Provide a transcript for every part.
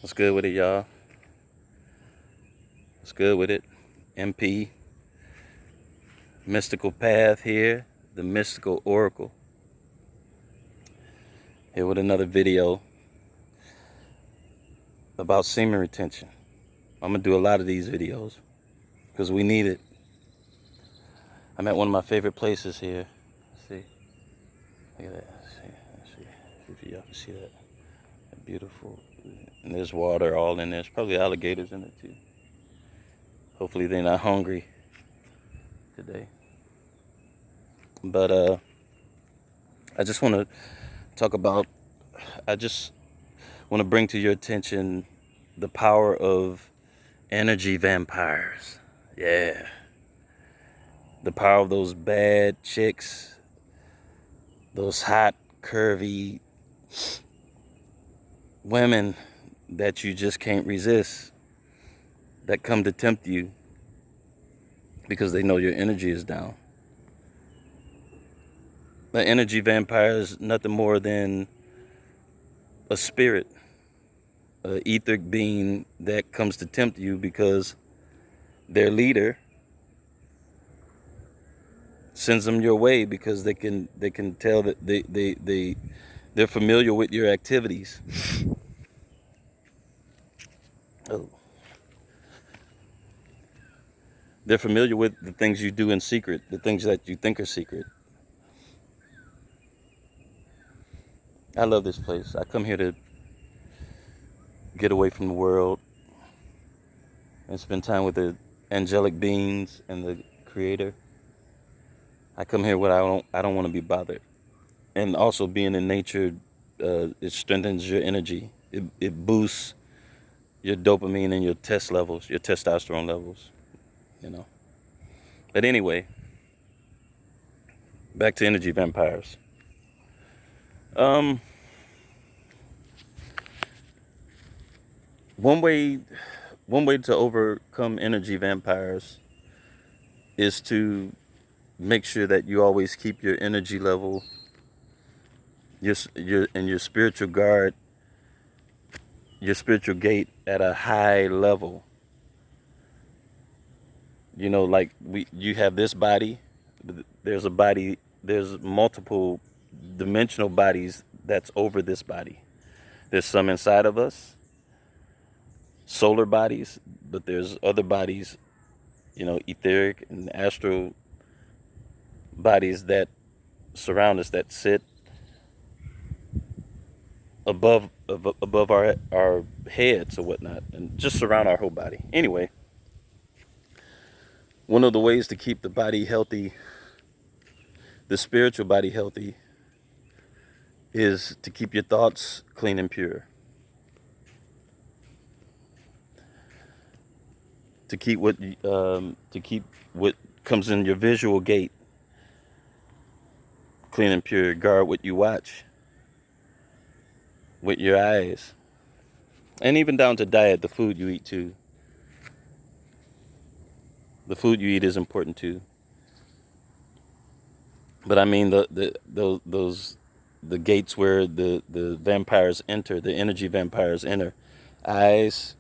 What's good with it, y'all? What's good with it? MP, Mystical Path here, the Mystical Oracle. Here with another video about semen retention. I'm going to do a lot of these videos because we need it. I'm at one of my favorite places here. See? Look at that. See if y'all can see that. Beautiful. And there's water all in there. There's probably alligators in it too. Hopefully they're not hungry today. But I just want to talk about, I just want to bring to your attention the power of energy vampires. Yeah. The power of those bad chicks, those hot, curvy women that you just can't resist, that come to tempt you because they know your energy is down. The energy vampire is nothing more than a spirit, an etheric being that comes to tempt you because their leader sends them your way because they can tell that they're familiar with your activities. Oh. They're familiar with the things you do in secret, the things that you think are secret. I love this place. I come here to get away from the world and spend time with the angelic beings and the Creator. I come here when I don't want to be bothered. And also being in nature, it strengthens your energy. It boosts your dopamine and your testosterone levels, you know. But anyway, back to energy vampires. One way to overcome energy vampires is to make sure that you always keep your energy level, your spiritual guard, your spiritual gate at a high level. You know, like you have this body, there's multiple dimensional bodies that's over this body. There's some inside of us, solar bodies, but there's other bodies, etheric and astral bodies that surround us, that sit above our heads or whatnot, and just surround our whole body. Anyway, one of the ways to keep the body healthy, the spiritual body healthy, is to keep your thoughts clean and pure. To keep what comes in your visual gate clean and pure. Guard what you watch with your eyes, and even down to diet, the food you eat too. The food you eat is important too. But I mean the gates where the vampires enter, the energy vampires enter: eyes,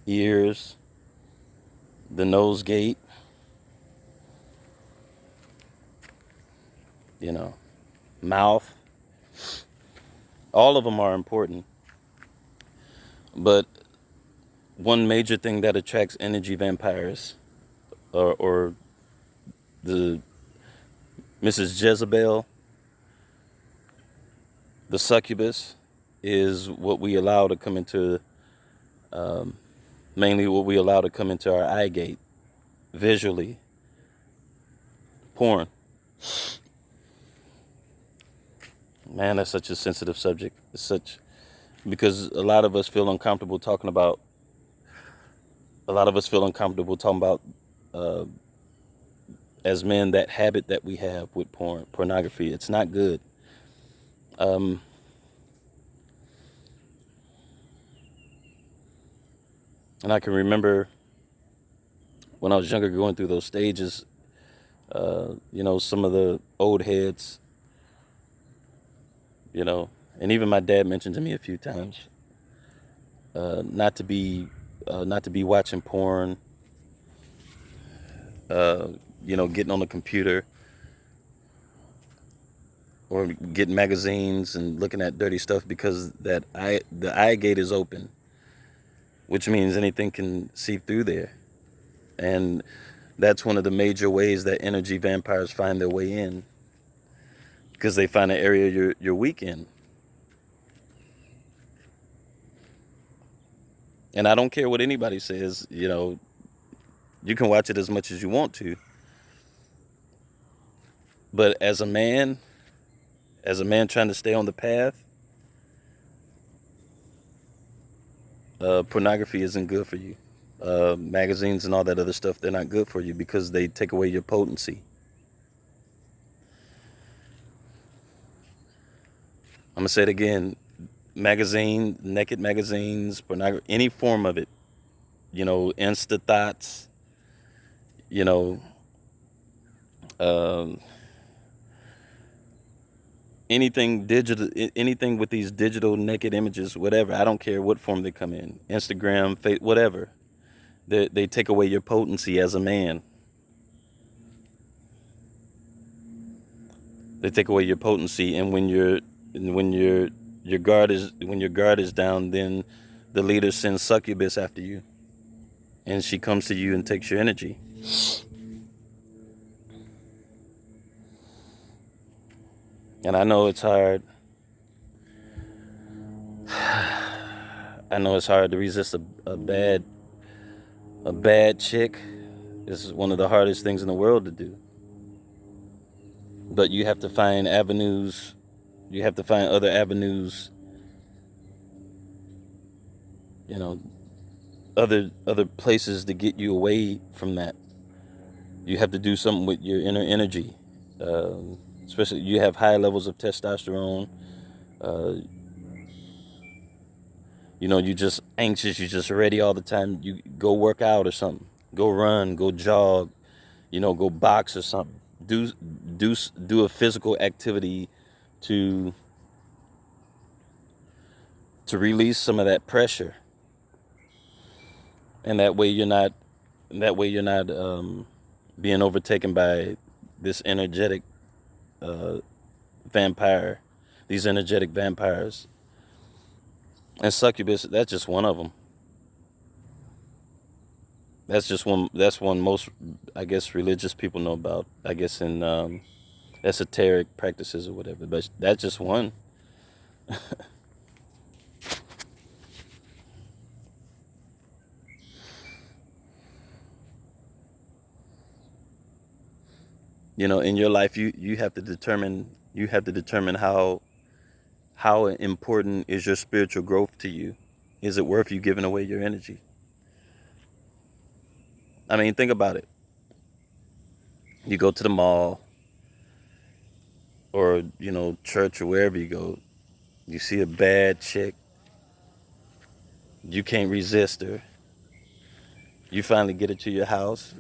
ears, the nose gate, mouth. All of them are important. But one major thing that attracts energy vampires, or the Mrs. Jezebel, the succubus, is what we allow to come into, mainly what we allow to come into our eye gate, visually. Porn. Man, that's such a sensitive subject. Because a lot of us feel uncomfortable talking about, as men, that habit that we have with pornography. It's not good. And I can remember when I was younger going through those stages, some of the old heads, And even my dad mentioned to me a few times, not to be watching porn, uh, getting on the computer or getting magazines and looking at dirty stuff, because the eye gate is open, which means anything can seep through there. And that's one of the major ways that energy vampires find their way in, because they find an area you're weak in. And I don't care what anybody says, you can watch it as much as you want to. But as a man trying to stay on the path, pornography isn't good for you. Magazines and all that other stuff, they're not good for you because they take away your potency. I'm going to say it again. Naked magazines, pornography, any form of it, Insta thoughts, um, anything digital, anything with these digital naked images, whatever. I don't care what form they come in. Instagram, whatever. They take away your potency as a man. They take away your potency, and when your guard is down, then the leader sends succubus after you, and she comes to you and takes your energy. And I know it's hard. I know it's hard to resist a bad chick. It's one of the hardest things in the world to do. But you have to find avenues. You have to find other avenues. Other places to get you away from that. You have to do something with your inner energy. Especially, you have high levels of testosterone. You're just anxious. You're just ready all the time. You go work out or something. Go run. Go jog. Go box or something. Do a physical activity to release some of that pressure. And that way you're not being overtaken by this energetic vampire, these energetic vampires. And succubus, that's just one of them. That's one most, I guess, religious people know about, I guess, in esoteric practices or whatever. But that's just one. In your life, you have to determine how important is your spiritual growth to you. Is it worth you giving away your energy? I mean, think about it. You go to the mall or, church or wherever you go. You see a bad chick. You can't resist her. You finally get her to your house.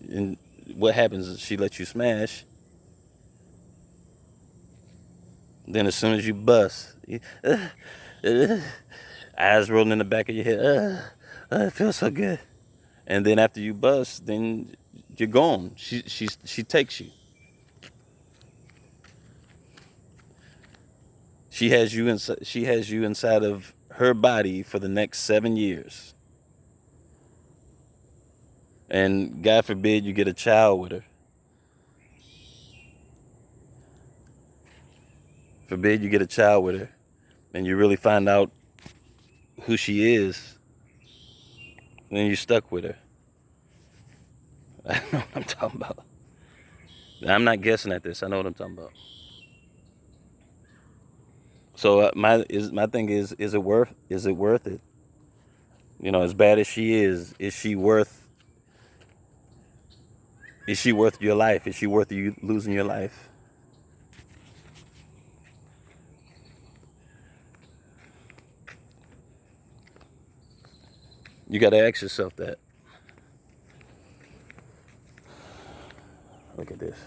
And what happens is she lets you smash. Then as soon as you bust, eyes rolling in the back of your head. It feels so good. And then after you bust, then you're gone. She takes you. She has you inside of her body for the next 7 years. And God forbid you get a child with her. Forbid you get a child with her and you really find out who she is. Then you're stuck with her. I know what I'm talking about. I'm not guessing at this. I know what I'm talking about. So my thing is it worth it? As bad as she is she worth your life? Is she worth you losing your life? You got to ask yourself that. Look at this.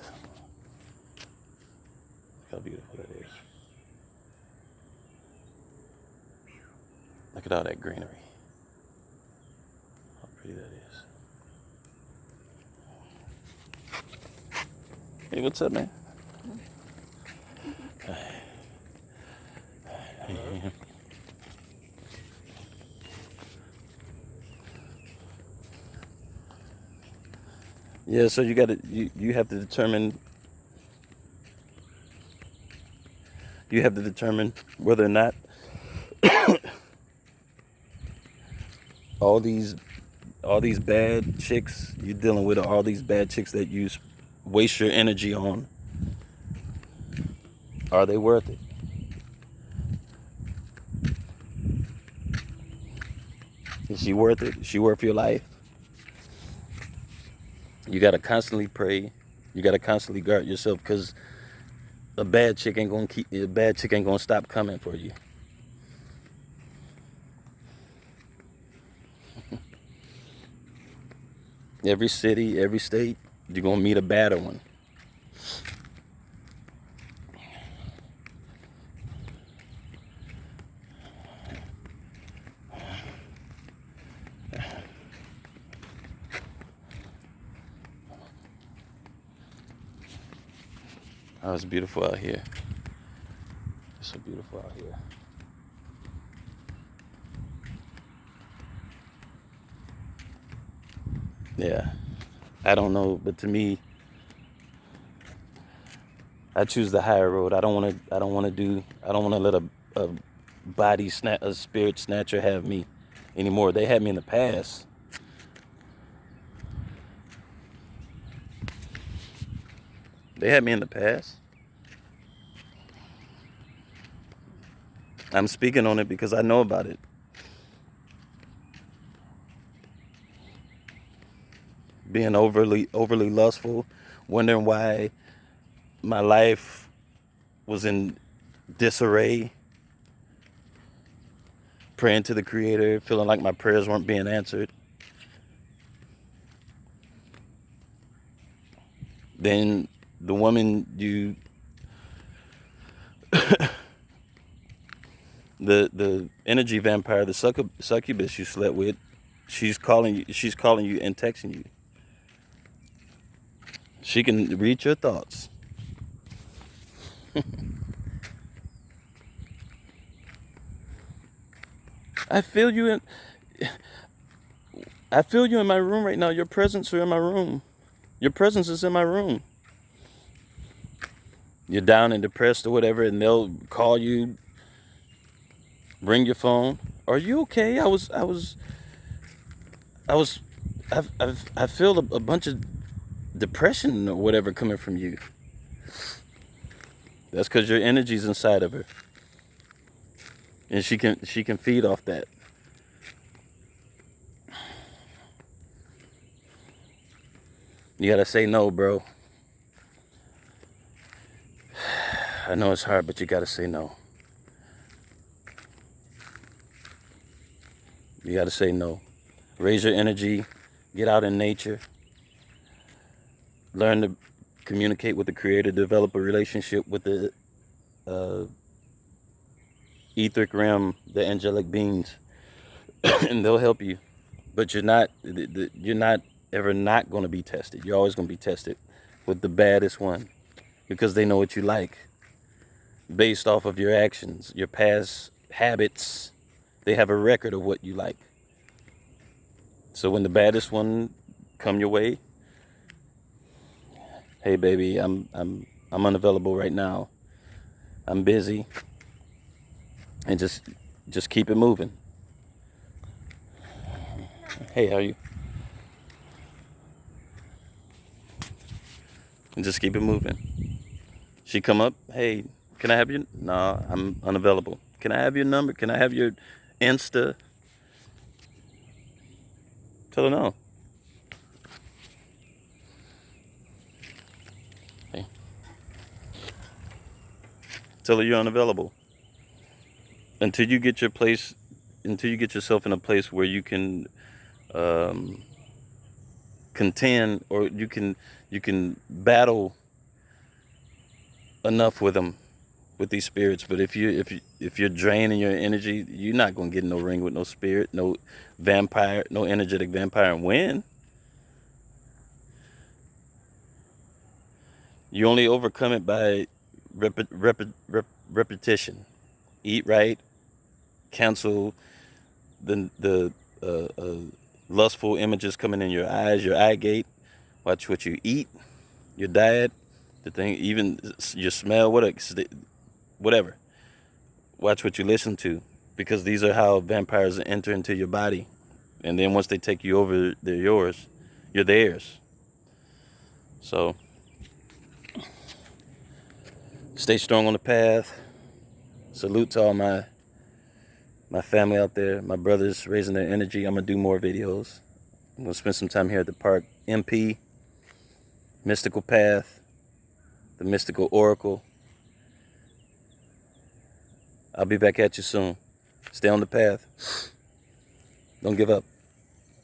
How beautiful that is. Look at all that greenery. How pretty that is. Hey, what's up, man? Yeah, so you have to determine whether or not all these bad chicks you're dealing with, all these bad chicks that you waste your energy on, are they worth it? Is she worth it? Is she worth your life? You gotta constantly pray. You gotta constantly guard yourself, because a bad chick ain't gonna stop coming for you. Every city, every state, you're gonna meet a badder one. Oh, it's beautiful out here. It's so beautiful out here. Yeah, I don't know, but to me, I choose the higher road. I don't want to let a spirit snatcher have me anymore. They had me in the past. They had me in the past. I'm speaking on it because I know about it. Being overly lustful, wondering why my life was in disarray, praying to the Creator, feeling like my prayers weren't being answered. Then the woman the energy vampire, the succubus you slept with, she's calling you and texting you. She can read your thoughts. I feel you in my room right now. Your presence is in my room. Your presence is in my room. You're down and depressed or whatever, and they'll call you, ring your phone. Are you okay? I feel a bunch of depression or whatever coming from you. That's because your energy's inside of her, and she can feed off that. You gotta say no, bro. I know it's hard, but you gotta say no. You gotta say no. Raise your energy. Get out in nature. Learn to communicate with the Creator. Develop a relationship with the etheric realm, the angelic beings, and they'll help you. But you're not ever not going to be tested. You're always going to be tested with the baddest one, because they know what you like based off of your actions, your past habits. They have a record of what you like. So when the baddest one come your way, hey baby, I'm unavailable right now. I'm busy. And just keep it moving. Hey, how are you? And just keep it moving. She come up, hey, can I have your... No, I'm unavailable. Can I have your number? Can I have your Insta? Tell her no. Hey. Tell her you're unavailable. Until you get yourself in a place where you can contend, or you can battle enough with them with these spirits. But if you're draining your energy, you're not gonna get in no ring with no spirit, no vampire, no energetic vampire and win. You only overcome it by repetition. Eat right, cancel the lustful images coming in your eyes, your eye gate. Watch what you eat, your diet, the thing, even your smell, whatever. Watch what you listen to, because these are how vampires enter into your body. And then once they take you over, they're yours. You're theirs. So stay strong on the path. Salute to all my family out there, my brothers raising their energy. I'm going to do more videos. I'm going to spend some time here at the park. MP, Mystical Path, the Mystical Oracle. I'll be back at you soon. Stay on the path. Don't give up.